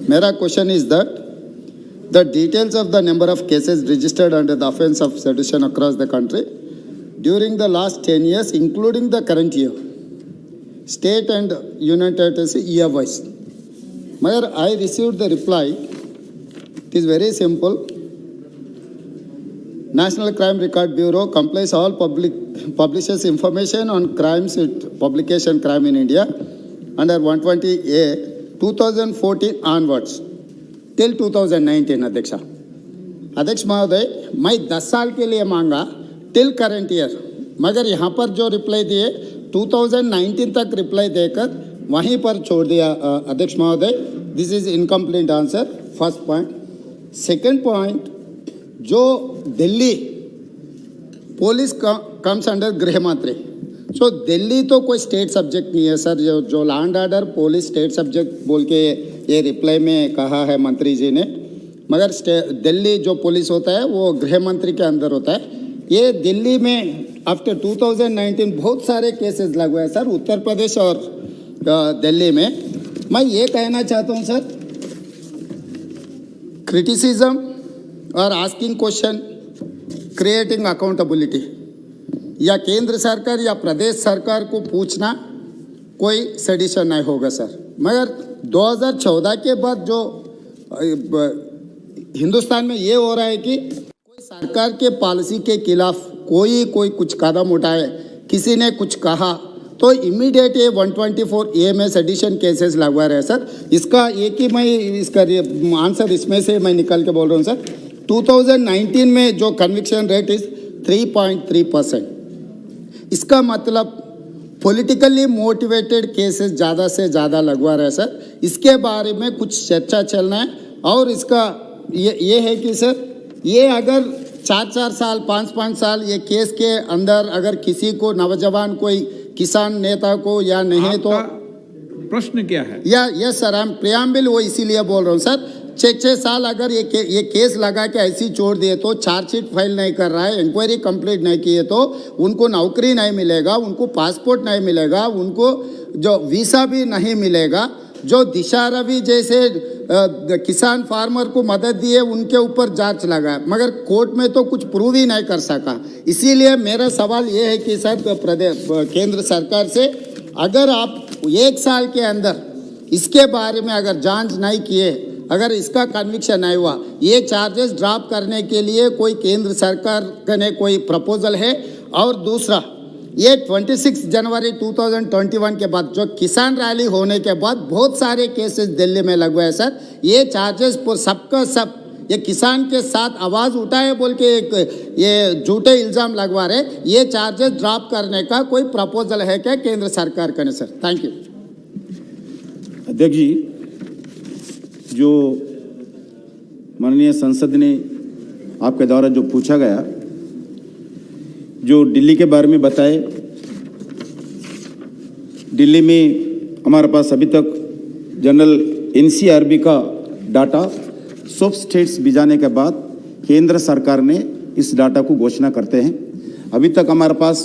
मेरा question is that the details of the number of cases registered under the offense of sedition across the country during the last 10 years, including the current year, state and union territories year-wise. Magar, I received the reply. It is very simple. National Crime Record Bureau complies all publishes information on crimes with publication crime in India under 120A 2014 onwards. Till 2019 अध्यक्ष महोदय, मैं 10 साल के लिए मांगा till current year, मगर यहाँ पर जो रिप्लाई दिए 2019 तक रिप्लाई देकर वहीं पर छोड़ दिया अध्यक्ष महोदय. This is incomplete answer, first point. Second point, जो दिल्ली पुलिस कम्स अंडर गृह मंत्री, सो दिल्ली तो कोई स्टेट सब्जेक्ट नहीं है सर. जो land order police state subject बोल के ये रिप्लाई में कहा है मंत्री जी ने, मगर दिल्ली जो पुलिस होता है वो गृह मंत्री के अंदर होता है. ये दिल्ली में आफ्टर 2019 बहुत सारे केसेस लगे हैं सर, उत्तर प्रदेश और दिल्ली में. मैं ये कहना चाहता हूँ सर, क्रिटिसिज्म और आस्किंग क्वेश्चन क्रिएटिंग अकाउंटेबिलिटी, या केंद्र सरकार या प्रदेश सरकार को पूछना कोई सेडिशन नहीं होगा सर. मगर 2014 के बाद जो हिंदुस्तान में ये हो रहा है कि कोई सरकार के पॉलिसी के खिलाफ कोई कुछ कदम उठाए, किसी ने कुछ कहा तो इमीडिएट ये 124A में सेडिशन केसेस लगवा रहे हैं सर. इसका एक ही मैं इसका आंसर इसमें से मैं निकल के बोल रहा हूँ सर. 2019 में जो कन्विक्शन रेट इज 3.3%. इसका मतलब पॉलिटिकली मोटिवेटेड केसेस ज़्यादा से ज़्यादा लगवा रहे हैं सर. इसके बारे में कुछ चर्चा चलना है. और इसका ये है कि सर, ये अगर 4 साल 5 साल ये केस के अंदर अगर किसी को नौजवान कोई किसान नेता को या नहीं तो प्रश्न क्या है? यस सर, हम प्रियम्बल वो इसीलिए बोल रहा हूँ सर. 6 साल अगर ये केस लगा के ऐसे ही छोड़ दिए तो चार्जशीट फाइल नहीं कर रहा है, इंक्वायरी कंप्लीट नहीं किए तो उनको नौकरी नहीं मिलेगा, उनको पासपोर्ट नहीं मिलेगा, उनको जो वीसा भी नहीं मिलेगा. जो दिशा रवि जैसे किसान फार्मर को मदद दिए उनके ऊपर जांच लगा, मगर कोर्ट में तो कुछ प्रूव ही नहीं कर सका. इसीलिए मेरा सवाल ये है कि सर केंद्र सरकार से, अगर आप 1 साल के अंदर इसके बारे में अगर जांच नहीं किए, अगर इसका कन्विक्शन नहीं हुआ, ये चार्जेस ड्रॉप करने के लिए कोई केंद्र सरकार ने कोई प्रपोजल है. और दूसरा, ये 26 जनवरी 2021 के बाद जो किसान रैली होने के बाद बहुत सारे केसेस दिल्ली में लगवाए हैं सर. ये चार्जेस पर सबका सब ये किसान के साथ आवाज़ उठाए बोल के एक ये झूठे इल्ज़ाम लगवा रहे. ये चार्जेस ड्रॉप करने का कोई प्रपोजल है क्या केंद्र सरकार का? Sir thank you. अध्यक्ष जी, जो माननीय संसद ने आपके द्वारा जो पूछा गया, जो दिल्ली के बारे में बताए, दिल्ली में हमारे पास अभी तक जनरल NCRB का डाटा सब स्टेट्स भिजाने के बाद केंद्र सरकार ने इस डाटा को घोषणा करते हैं. अभी तक हमारे पास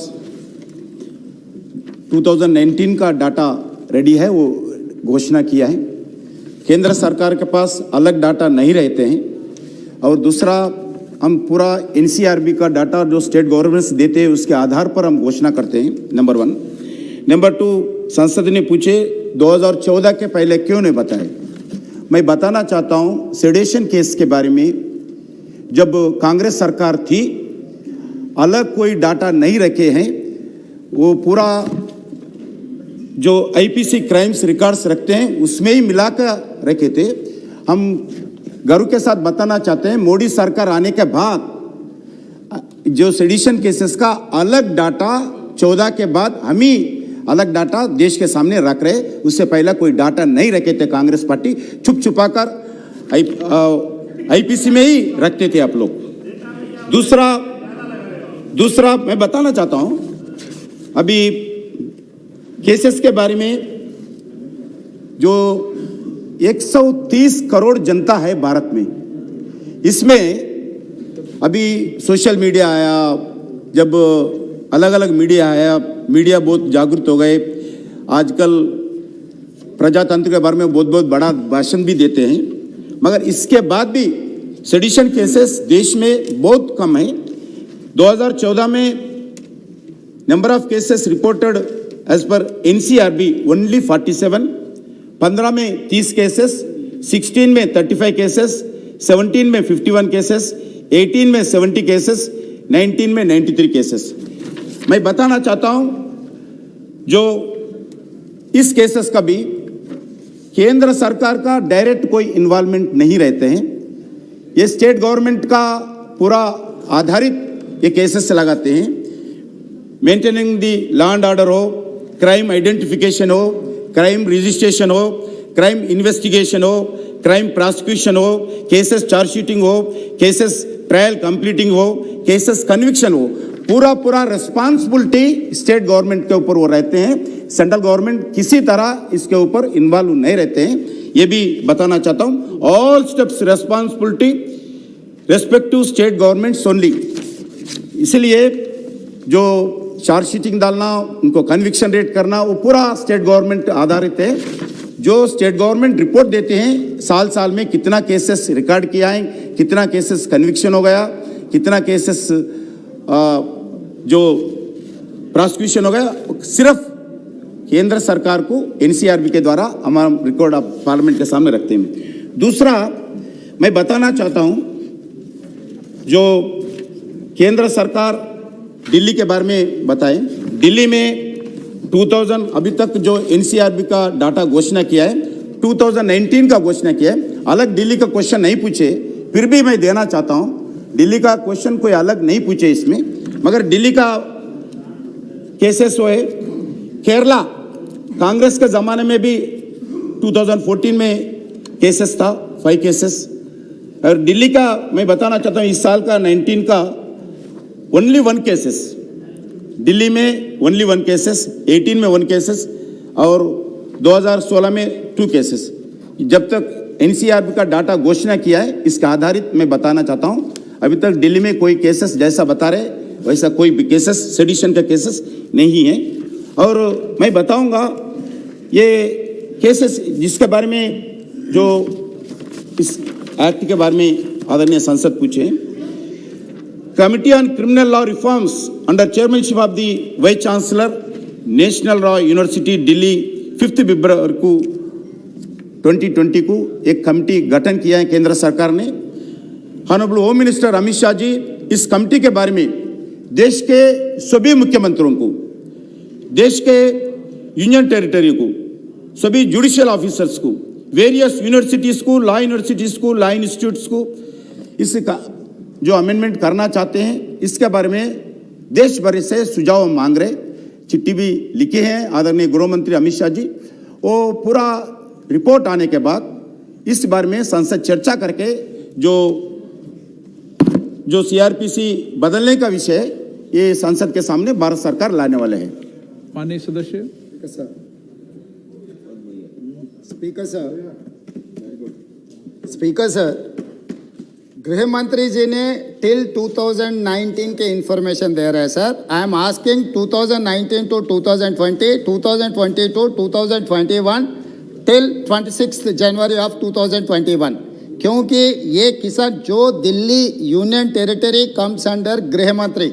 2019 का डाटा रेडी है, वो घोषणा किया है. केंद्र सरकार के पास अलग डाटा नहीं रहते हैं. और दूसरा, हम पूरा NCRB का डाटा जो स्टेट गवर्नमेंट्स देते हैं उसके आधार पर हम घोषणा करते हैं, नंबर 1. नंबर 2, संसद ने पूछे 2014 के पहले क्यों नहीं बताए. मैं बताना चाहता हूं सेडेशन केस के बारे में. जब कांग्रेस सरकार थी, अलग कोई डाटा नहीं रखे हैं, वो पूरा जो IPC क्राइम्स रिकॉर्ड्स रखते हैं उसमें ही मिलाकर रखे थे. हम गर्व के साथ बताना चाहते हैं, मोदी सरकार आने के बाद जो सेडिशन केसेस का अलग डाटा 14 के बाद हम ही अलग डाटा देश के सामने रख रहे. उससे पहले कोई डाटा नहीं रखे थे. कांग्रेस पार्टी छुप छुपाकर IPC में ही रखते थे आप लोग. दूसरा मैं बताना चाहता हूं, अभी केसेस के बारे में, जो 130 करोड़ जनता है भारत में, इसमें अभी सोशल मीडिया आया, जब अलग अलग मीडिया आया, मीडिया बहुत जागरूक हो गए. आजकल प्रजातंत्र के बारे में बहुत बड़ा भाषण भी देते हैं. मगर इसके बाद भी सेडिशन केसेस देश में बहुत कम है। 2014 में number of cases reported as per NCRB only 47, 15 में 30 केसेस, 16 में 35 केसेस, 17 में 51 केसेस, 18 में 70 केसेस, 19 में 93 केसेस। मैं बताना चाहता हूं जो इस केसेस का भी केंद्र सरकार का डायरेक्ट कोई इन्वॉल्वमेंट नहीं रहते हैं, ये स्टेट गवर्नमेंट का पूरा आधारित ये केसेस लगाते हैं। Maintaining the law and order हो, क्राइम आइडेंटिफिकेशन हो, क्राइम रजिस्ट्रेशन हो, क्राइम इन्वेस्टिगेशन हो, क्राइम प्रोसिक्यूशन हो, केसेस चार्जशीटिंग हो, केसेस ट्रायल कंप्लीटिंग हो, केसेस कन्विक्शन हो, पूरा रिस्पांसिबिलिटी स्टेट गवर्नमेंट के ऊपर वो रहते हैं। सेंट्रल गवर्नमेंट किसी तरह इसके ऊपर इन्वॉल्व नहीं रहते हैं, ये भी बताना चाहता हूं। All steps responsibility respective state governments only. इसलिए जो चार्जशीटिंग डालना, उनको कन्विक्शन रेट करना, वो पूरा स्टेट गवर्नमेंट आधारित है। जो स्टेट गवर्नमेंट रिपोर्ट देते हैं साल में कितना केसेस रिकॉर्ड किया है, कितना केसेस कन्विक्शन हो गया, कितना केसेस जो प्रोसिक्यूशन हो गया, सिर्फ केंद्र सरकार को एनसीआरबी के द्वारा हमारा रिकॉर्ड आप पार्लियामेंट के सामने रखते हैं। दूसरा मैं बताना चाहता हूं, जो केंद्र सरकार दिल्ली के बारे में बताएं। दिल्ली में 2000 अभी तक जो एनसीआरबी का डाटा घोषणा किया है, 2019 का घोषणा किया है। अलग दिल्ली का क्वेश्चन नहीं पूछे, फिर भी मैं देना चाहता हूं। दिल्ली का क्वेश्चन कोई अलग नहीं पूछे इसमें, मगर दिल्ली का केसेस हुए। केरला कांग्रेस के ज़माने में भी 2014 में केसेस था, 5 केसेस। और दिल्ली का मैं बताना चाहता हूँ, इस साल का 19 का ओनली 1 केसेस, दिल्ली में ओनली 1 केसेस, 18 में 1 केसेस और 2016 में 2 केसेस। जब तक एनसीआरबी का डाटा घोषणा किया है, इसका आधारित मैं बताना चाहता हूँ, अभी तक दिल्ली में कोई केसेस जैसा बता रहे वैसा कोई भी केसेस सेडिशन का केसेस नहीं है। और मैं बताऊंगा ये केसेस जिसके बारे में जो इस एक्ट के बारे में आदरणीय सांसद पूछे। Committee on criminal law reforms under chairmanship of the vice chancellor national law university Delhi 5 फरवरी को 2020 को एक कमिटी गठन किया है केंद्र सरकार ने। Honourable home minister Amit Shah ji इस कमिटी के बारे में देश के सभी मुख्यमंत्रियों को, देश के यूनियन टेरिटरी को, सभी जुडिशियल ऑफिसर्स को, वेरियस यूनिवर्सिटीज को, लॉ यूनिवर्सिटीज को, लॉ इंस्टीट्यूट्स को इसका जो अमेंडमेंट करना चाहते हैं, इसके बारे में देश भर से सुझाव मांग रहे, चिट्ठी भी लिखी है आदरणीय गृह मंत्री अमित शाह जी। वो पूरा रिपोर्ट आने के बाद इस बारे में संसद चर्चा करके जो सीआरपीसी बदलने का विषय ये संसद के सामने भारत सरकार लाने वाले हैं। माननीय सदस्य। स्पीकर सर, गृह मंत्री जी ने टिल 2019 के इंफॉर्मेशन दे रहे हैं sir. I am asking 2019 to 2020, 2020 to 2021 till 26 January of 2021, क्योंकि ये किसान जो Delhi union territory comes under गृह मंत्री,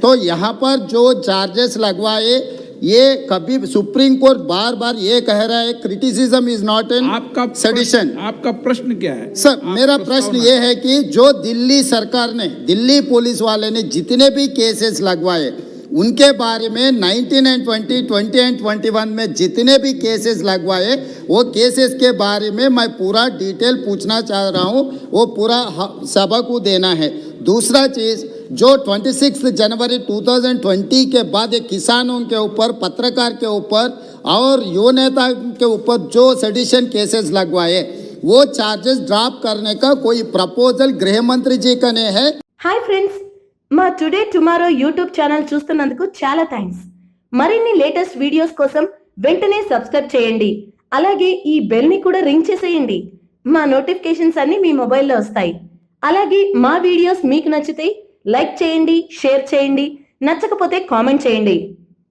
तो यहाँ पर जो चार्जेस लगवाए ये कभी सुप्रीम कोर्ट बार बार ये कह रहा है criticism is not an sedition. आपका प्रश्न क्या है सर? मेरा प्रश्न ये है कि जो दिल्ली सरकार ने, दिल्ली पुलिस वाले ने जितने भी केसेस लगवाए उनके बारे में 19 एंड 20 एंड 21 में जितने भी केसेस लगवाए वो केसेस के बारे में मैं पूरा डिटेल पूछना चाह रहा हूँ, वो पूरा सभा को देना है। दूसरा चीज़, जो 26 जनवरी 2020 के बाद एक किसानों के ऊपर, पत्रकार के ऊपर और युवा नेता के ऊपर जो सेडिशन केसेस लगवाए वो चार्जेस ड्रॉप करने का कोई प्रपोजल गृह मंत्री जी का नहीं है। హాయ్ ఫ్రెండ్స్, మా టుడే టుమారో యూట్యూబ్ ఛానల్ చూస్తున్నందుకు చాలా థ్యాంక్స్. మరిన్ని లేటెస్ట్ వీడియోస్ కోసం వెంటనే సబ్స్క్రైబ్ చేయండి. అలాగే ఈ బెల్ ని కూడా రింగ్ చేసేయండి. మా నోటిఫికేషన్స్ అన్ని మీ మొబైల్లో వస్తాయి. అలాగే మా వీడియోస్ మీకు నచ్చితే లైక్ చేయండి, షేర్ చేయండి, నచ్చకపోతే కామెంట్ చేయండి.